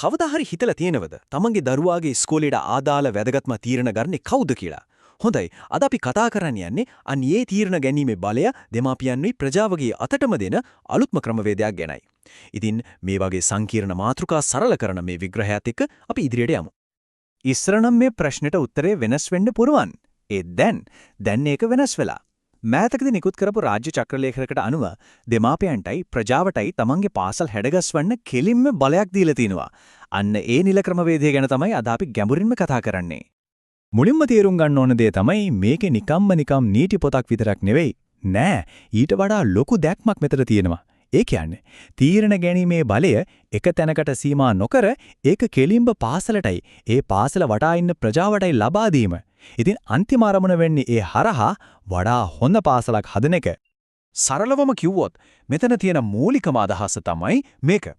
කවදා හරි හිතලා තියෙනවද තමන්ගේ දරුවාගේ ඉස්කෝලේට ආදාළ වැදගත්ම තීරණ ගන්නේ කවුද කියලා? හොඳයි. අද අපි කතා කරන්න යන්නේ අනියේ තීරණ ගැනීමේ බලය දෙමාපියන්වි ප්‍රජාවගේ අතටම දෙන අලුත්ම ක්‍රමවේදයක් ගැනයි. ඉතින් මේ වගේ සංකීර්ණ මාතෘකා සරල කරන මේ විග්‍රහයත් එක්ක අපි ඉදිරියට යමු. ඉස්සරනම් මේ ප්‍රශ්නෙට උත්තරේ වෙනස් වෙන්න පුරුවන්. දැන් ඒක වෙනස් වෙලා. මෑතකදී නිකුත් කරපු රාජ්‍ය චක්‍රලේඛයකට අනුව දෙමාපියන්ටයි ප්‍රජාවටයි තමන්ගේ පාසල් හැඩගස්වන්න කෙලින්ම බලයක් දීලා තිනවා. අන්න ඒ නිල ක්‍රමවේදය ගැන තමයි අද අපි ගැඹුරින්ම කතා කරන්නේ. මුලින්ම තේරුම් ගන්න ඕන දේ තමයි මේකේ නිකම් නීති පොතක් විතරක් නෙවෙයි. නෑ, ඊට වඩා ලොකු දැක්මක් මෙතන තියෙනවා. ඒ කියන්නේ තීරණ ගැනීමේ බලය එක තැනකට සීමා නොකර ඒක කෙලින්ම පාසලටයි ඒ පාසල වටා ඉන්න ප්‍රජාවටයි ලබා දීම. ඉතින් අන්තිම අරමුණ වෙන්නේ ඒ හරහා වඩා හොඳ පාසලක් හදන එක. සරලවම කිව්වොත් මෙතන තියෙන මූලිකම අදහස තමයි මේක.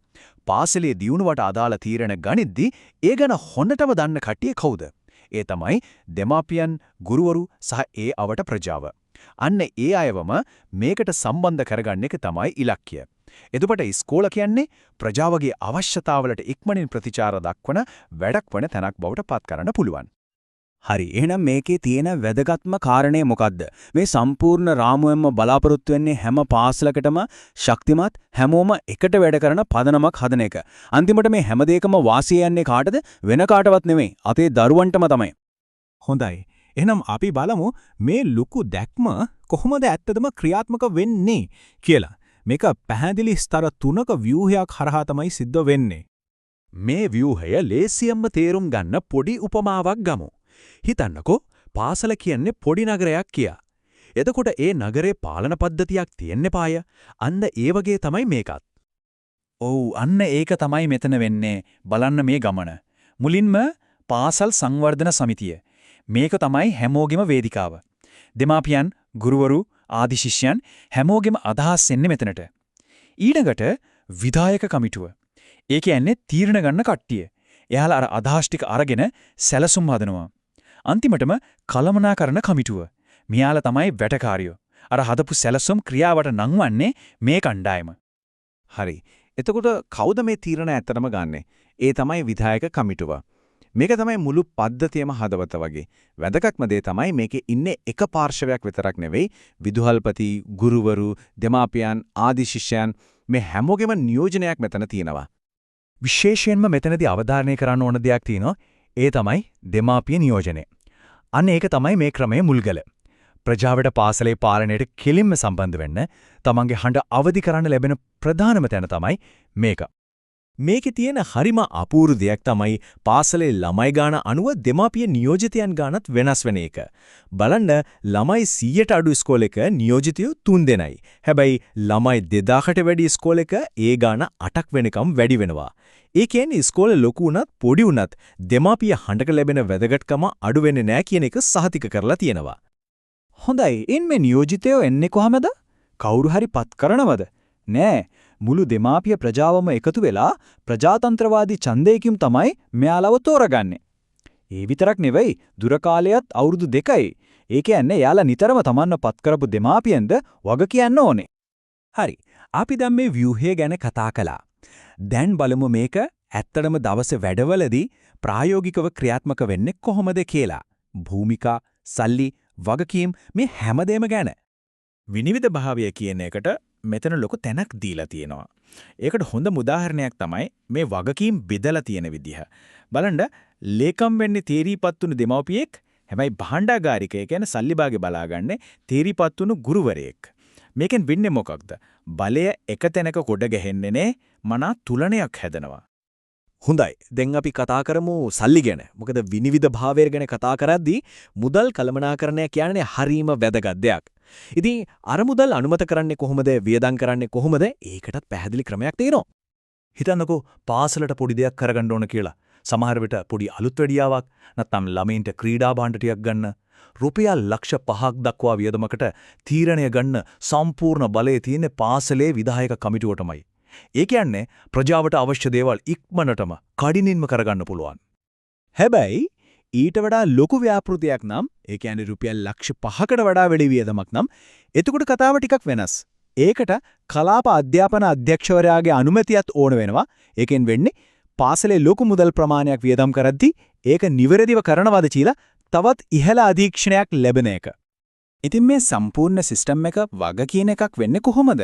පාසලේ දියුණුවට අදාළ තීරණ ගනිද්දී ඒ ගැන හොඳටම දන්න කට්ටිය කවුද? ඒ තමයි දෙමාපියන්, ගුරුවරු සහ ඒ අවට ප්‍රජාව. අන්න ඒ අයවම මේකට සම්බන්ධ කරගන්න එක තමයි ඉලක්කය. එතකොට ඉස්කෝල කියන්නේ ප්‍රජාවගේ අවශ්‍යතාවලට ඉක්මනින් ප්‍රතිචාර දක්වන වැඩක් වන තැනක් බවට පත් කරන්න පුළුවන්. හරි. එහෙනම් මේකේ තියෙන වැදගත්ම කාරණේ මොකද්ද? මේ සම්පූර්ණ රාමුවෙන්ම බලාපොරොත්තු වෙන්නේ හැම පාසලකටම ශක්තිමත් හැමෝම එකට වැඩ කරන පදනමක් හදන එක. අන්තිමට මේ හැම දෙයකම වාසිය යන්නේ කාටද? වෙන කාටවත් නෙමෙයි. අපේ දරුවන්ටම තමයි. හොඳයි. එහෙනම් අපි බලමු මේ ලুকু දැක්ම කොහොමද ඇත්තටම ක්‍රියාත්මක වෙන්නේ කියලා. මේක පැහැදිලි ස්තර 3ක ව්‍යුහයක් හරහා තමයි සිද්ධ වෙන්නේ. මේ ව්‍යුහය ලේසියෙන්ම තේරුම් ගන්න පොඩි උපමාවක් ගමු. හිතන්නකෝ පාසල කියන්නේ පොඩි නගරයක් කියා. එතකොට ඒ නගරේ පාලන පද්ධතියක් තියෙන්න පාය. අන්න ඒ වගේ තමයි මේකත්. ඔව්, අන්න ඒක තමයි මෙතන වෙන්නේ. බලන්න මේ ගමන. මුලින්ම පාසල් සංවර්ධන සමිතිය. මේක තමයි හැමෝගෙම වේදිකාව. දෙමාපියන්, ගුරුවරු, ආදි ශිෂ්‍යයන් හැමෝගෙම අදහස් එන්නේ මෙතනට. ඊළඟට විධායක කමිටුව. ඒ කියන්නේ තීරණ ගන්න කට්ටිය. එයාලා අර අදහස් ටික අරගෙන සැලසුම් හදනවා. අන්තිමටම කළමනාකරණ කමිටුව. මෙයාලා තමයි වැඩකාරයෝ. අර හදපු සැලසුම් ක්‍රියාවට නංවන්නේ මේ කණ්ඩායම. හරි. එතකොට කවුද මේ තීරණ ඇත්තටම ගන්නෙ? ඒ තමයි විධායක කමිටුව. මේක තමයි මුළු පද්ධතියම හදවත වගේ. වැදගත්ම දේ තමයි මේකේ ඉන්නේ එක පාර්ශවයක් විතරක් නෙවෙයි. විදුහල්පති, ගුරුවරු, දෙමාපියන්, ආදි ශිෂ්‍යයන් මේ හැමෝගෙම නියෝජනයක් මෙතන තියෙනවා. විශේෂයෙන්ම මෙතනදී අවධාරණය කරන්න ඕන දෙයක් තියෙනවා. ඒ තමයි දෙමාපිය නියෝජනය. අන්න ඒක තමයි මේ ක්‍රමයේ මුල්ගල. ප්‍රජාවට පාසලේ පාලනයට කෙලින්ම සම්බන්ධ වෙන්න තමන්ගේ හඬ අවදි කරන්න ලැබෙන ප්‍රධානම තැන තමයි මේක. මේකේ තියෙන හරිම අපූර්ව දෙයක් තමයි පාසලේ ළමයි ගාන අනුව දෙමාපිය නියෝජිතයන් ගානත් වෙනස් වෙන එක. බලන්න ළමයි 100ට අඩු ඉස්කෝලේක නියෝජිතයෝ 3 දෙනයි. හැබැයි ළමයි 2000කට වැඩි ඉස්කෝලේක ඒ ගාන 8ක් වෙනකම් වැඩි වෙනවා. ඒ කියන්නේ ඉස්කෝලේ ලොකු වුණත් පොඩි වුණත් දෙමාපිය හඬක ලැබෙන වැදගත්කම අඩු වෙන්නේ නැහැ කියන එක සහතික කරලා තියෙනවා. හොඳයි. ඉන්නේ නියෝජිතයෝ එන්නේ කොහමද? කවුරු හරි පත් කරනවද? නෑ. මුළු දෙමාපිය ප්‍රජාවම එකතු වෙලා ප්‍රජාතන්ත්‍රවාදී ඡන්දයකින් තමයි මෙයාලව තෝරගන්නේ. ඒ විතරක් නෙවෙයි, දුර කාලයත් අවුරුදු 2යි. ඒ කියන්නේ යාලා නිතරම තමන්ව පත් කරපු දෙමාපියන්ද වග කියන්න ඕනේ. හරි. අපි දැන් මේ ව්‍යුහය ගැන කතා කළා. දැන් බලමු මේක ඇත්තටම දවසේ වැඩවලදී ප්‍රායෝගිකව ක්‍රියාත්මක වෙන්නේ කොහොමද කියලා. භූමිකා, සල්ලි, වගකීම් මේ හැමදේම ගැන. විනිවිද භාවය කියන එකට මෙතන ලොකු තැනක් දීලා තියෙනවා. ඒකට හොඳම උදාහරණයක් තමයි මේ වගකීම් බෙදලා තියෙන විදිහ. බලන්න, ලේකම් වෙන්නේ තීරීපත්තුණු දෙමව්පියෙක්, හැබැයි භාණ්ඩාගාරිකය කියන්නේ සල්ලි භාගේ බලාගන්නේ තීරීපත්තුණු ගුරුවරයෙක්. මේකෙන් වෙන්නේ මොකක්ද? බලය එක තැනක කොට ගැහෙන්නේ නේ, මනා තුලනයක් හැදෙනවා. හොඳයි. දැන් අපි කතා කරමු සල්ලි ගැන. මොකද විනිවිද භාවය ගැන කතා කරද්දී මුදල් කළමනාකරණය කියන්නේ හරීම වැදගත් දෙයක්. ඉතින් අර මුදල් අනුමත කරන්නේ කොහොමද? වියදම් කරන්නේ කොහොමද? ඒකටත් පැහැදිලි ක්‍රමයක් තියෙනවා. හිතන්නකෝ පාසලට පොඩි දෙයක් කරගන්න ඕන කියලා. සමහර විට පොඩි අලුත් වැඩියාවක්, නැත්නම් ළමයින්ට ක්‍රීඩා භාණ්ඩ ටිකක් ගන්න, රුපියල් ලක්ෂ 5ක් දක්වා වියදමකට තීරණය ගන්න සම්පූර්ණ බලය තියෙන පාසලේ විධායක කමිටුවටමයි. ඒ කියන්නේ ප්‍රජාවට අවශ්‍ය දේවල් ඉක්මනටම කඩිනින්ම කරගන්න පුළුවන්. හැබැයි ඊට වඩා ලොකු ව්‍යාපෘතියක් නම්, ඒ කියන්නේ රුපියල් ලක්ෂ 5කට වඩා වැඩි වියදමක් නම්, එතකොට කතාව ටිකක් වෙනස්. ඒකට කලාප අධ්‍යාපන අධ්‍යක්ෂවරයාගේ අනුමැතියත් ඕන වෙනවා. ඒකෙන් වෙන්නේ පාසලේ ලොකු මුදල් ප්‍රමාණයක් වියදම් කරද්දී ඒක නිවැරදිව කරනවද කියලා තවත් ඉහළ අධීක්ෂණයක් ලැබෙන එක. ඉතින් මේ සම්පූර්ණ සිස්ටම් එක වග කියන එකක් වෙන්නේ කොහොමද?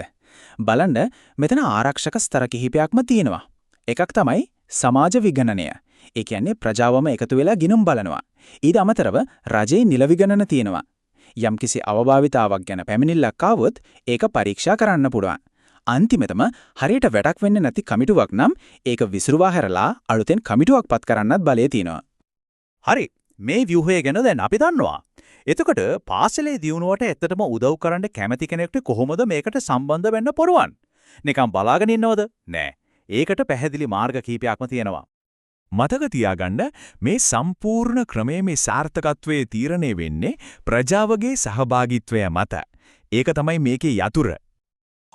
බලන්න මෙතන ආරක්ෂක ස්තර කිහිපයක්ම තියෙනවා. එකක් තමයි සමාජ විගණනය. ඒ කියන්නේ ප්‍රජාවම එකතු වෙලා ගිණුම් බලනවා. ඊට අමතරව රජයේ නිල විගණන තියෙනවා. යම්කිසි අවභාවිතාවක් ගැන පැමිණිල්ලක් ආවොත් ඒක පරීක්ෂා කරන්න පුළුවන්. අන්තිමටම හරියට වැඩක් වෙන්නේ නැති කමිටුවක් නම් ඒක විසිරුවා හැරලා අලුතෙන් කමිටුවක් පත් කරන්නත් බලය තියෙනවා. හරි. මේ ව්‍යුහය ගැන දැන් අපි දන්නවා. එතකොට පාසලේ දියුණුවට ඇත්තටම උදව් කරන්න කැමති කෙනෙක්ට කොහොමද මේකට සම්බන්ධ වෙන්න පුරුවන්? නිකන් බලාගෙන ඉන්නවද? නෑ. ඒකට පැහැදිලි මාර්ග කීපයක්ම තියෙනවා. මතක තියාගන්න මේ සම්පූර්ණ ක්‍රමයේ මේ සාර්ථකත්වයේ තීරණය වෙන්නේ ප්‍රජාවගේ සහභාගීත්වය මත. ඒක තමයි මේකේ යතුරු.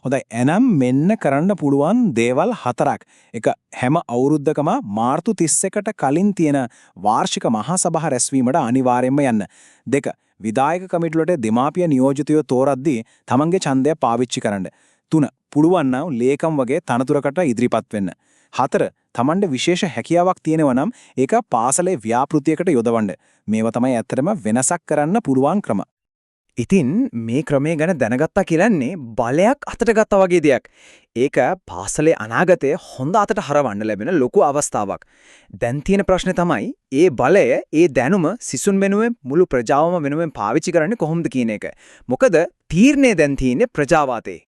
හොඳයි එනම් මෙන්න කරන්න පුළුවන් දේවල් 4ක්. එක හැම අවුරුද්දකම මාර්තු 31ට කලින් තියෙන වාර්ෂික මහා සභා රැස්වීමට අනිවාර්යයෙන්ම යන්න. 2. විධායක කමිටුවට දෙමාපිය නියෝජිතයෝ තෝරද්දී තමන්ගේ ඡන්දය පාවිච්චි කරන්න. 3. පුළුවන් නම් ලේකම් වගේ තනතුරකට ඉදිරිපත් වෙන්න. 4. තමන්ට විශේෂ හැකියාවක් තියෙනවා නම් ඒක පාසලේ ව්‍යාපෘතියකට යොදවන්න. මේවා තමයි ඇත්තටම වෙනසක් කරන්න පුළුවන් ක්‍රම. ඉතින් මේ ක්‍රමය ගැන දැනගත්තා කියලන්නේ බලයක් අතට ගත්තා වගේ දෙයක්. ඒක පාසලේ අනාගතය හොඳ අතට හරවන්න ලැබෙන ලොකු අවස්ථාවක්. දැන් තියෙන ප්‍රශ්නේ තමයි ඒ බලය, ඒ දැනුම සිසුන් වෙනුවෙන් මුළු ප්‍රජාවම වෙනුවෙන් පාවිච්චි කරන්නේ කොහොමද කියන එක. මොකද තීරණය දැන් තියෙන්නේ ප්‍රජාව අතේ.